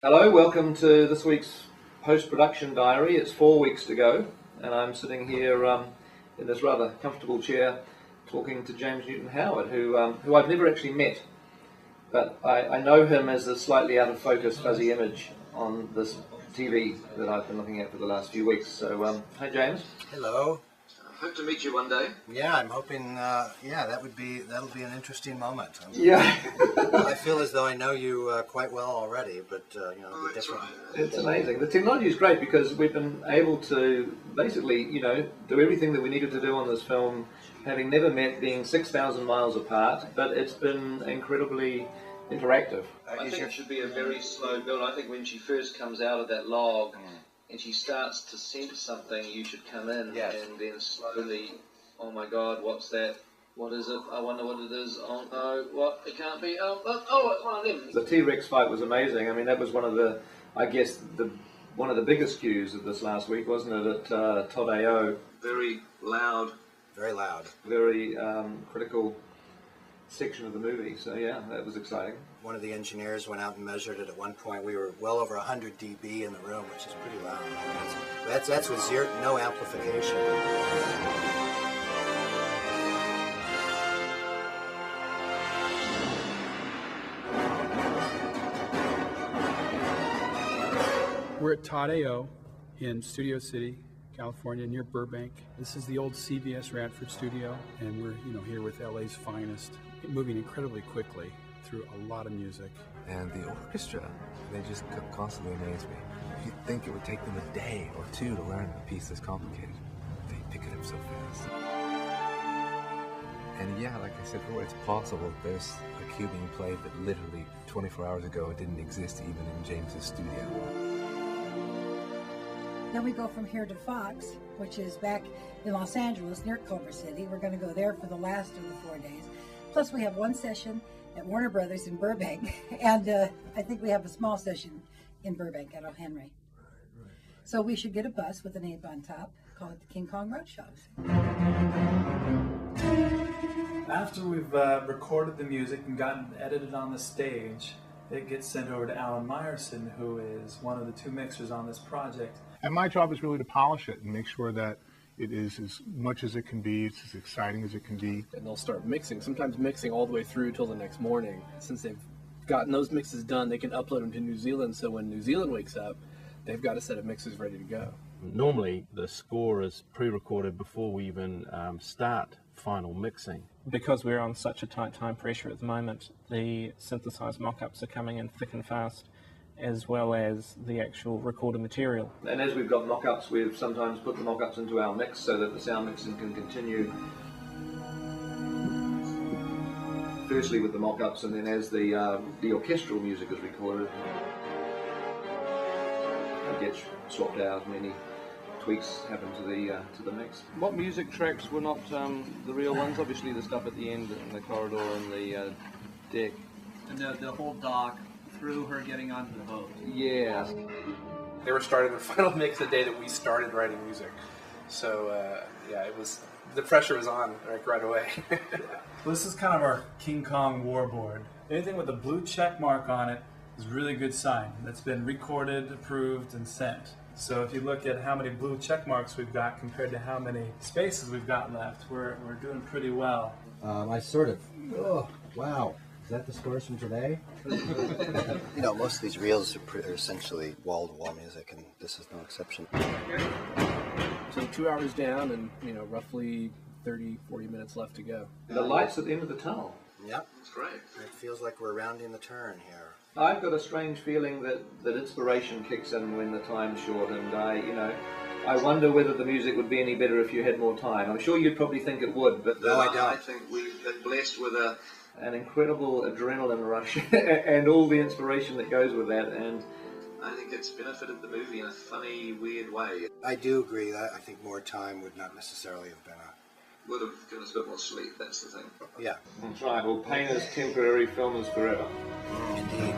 Hello, welcome to this week's post-production diary. It's 4 weeks to go, and I'm sitting here in this rather comfortable chair talking to James Newton Howard, who I've never actually met, but I know him as a slightly out of focus fuzzy image on this TV that I've been looking at for the last few weeks. So, hi James. Hello. Hope to meet you one day. Yeah, I'm hoping. That'll be an interesting moment. Yeah. I feel as though I know you quite well already, but it'll be different. It's amazing. The technology is great because we've been able to basically, do everything that we needed to do on this film, having never met, being 6,000 miles apart. But it's been incredibly interactive. I think it should be a very slow build. I think when she first comes out of that log. And she starts to sense something, you should come in, yes. And then slowly, oh my God, what's that? What is it? I wonder what it is. Oh no, what? It can't be. Oh, it's one of them. The T-Rex fight was amazing. I mean, that was one of the, one of the biggest cues of this last week, wasn't it? At Todd AO. Very loud. Very loud. Very critical section of the movie. So yeah, that was exciting. One of the engineers went out and measured it at one point. We were well over 100 dB in the room, which is pretty loud. That's with no amplification. We're at Todd AO in Studio City, California, near Burbank. This is the old CBS Radford studio, and we're here with LA's finest, moving incredibly quickly through a lot of music. And the orchestra, they just constantly amaze me. You'd think it would take them a day or two to learn a piece this complicated. They pick it up so fast. And yeah, like I said before, it's possible there's a cue being played that literally 24 hours ago it didn't exist even in James's studio. Then we go from here to Fox, which is back in Los Angeles near Culver City. We're going to go there for the last of the 4 days. Plus we have one session at Warner Brothers in Burbank, and I think we have a small session in Burbank at O'Henry. Right. So we should get a bus with an ape on top, call it the King Kong Roadshow. After we've recorded the music and gotten it edited on the stage, it gets sent over to Alan Meyerson, who is one of the two mixers on this project. And my job is really to polish it and make sure that it is as much as it can be, it's as exciting as it can be. And they'll start mixing, sometimes mixing all the way through till the next morning. Since they've gotten those mixes done, they can upload them to New Zealand, so when New Zealand wakes up, they've got a set of mixes ready to go. Normally, the score is pre-recorded before we even start final mixing. Because we're on such a tight time pressure at the moment, the synthesized mock-ups are coming in thick and fast, as well as the actual recorded material. And as we've got mock-ups, we've sometimes put the mock-ups into our mix so that the sound mixing can continue. Firstly with the mock-ups, and then as the orchestral music is recorded, it gets swapped out, and any tweaks happen to the mix. What music tracks were not the real ones? Obviously the stuff at the end in the corridor and the deck. And the whole dock through her getting onto the boat. Yeah. They were starting the final mix the day that we started writing music. So the pressure was on right away. Well, this is kind of our King Kong warboard. Anything with a blue check mark on it is a really good sign. That's been recorded, approved, and sent. So if you look at how many blue check marks we've got compared to how many spaces we've got left, we're doing pretty well. Wow. Is that the scores from today? Most of these reels are essentially wall-to-wall music, and this is no exception. So 2 hours down and, roughly 30, 40 minutes left to go. The lights at the end of the tunnel. Yep. That's great. It feels like we're rounding the turn here. I've got a strange feeling that inspiration kicks in when the time's short, and I wonder whether the music would be any better if you had more time. I'm sure you'd probably think it would, but no, I don't. I think we've been blessed with an incredible adrenaline rush and all the inspiration that goes with that, and I think it's benefited the movie in a funny, weird way. I do agree that I think more time would not necessarily have been would have given us a bit more sleep, that's the thing. Yeah. That's right. Well, pain is temporary, film is forever. Indeed.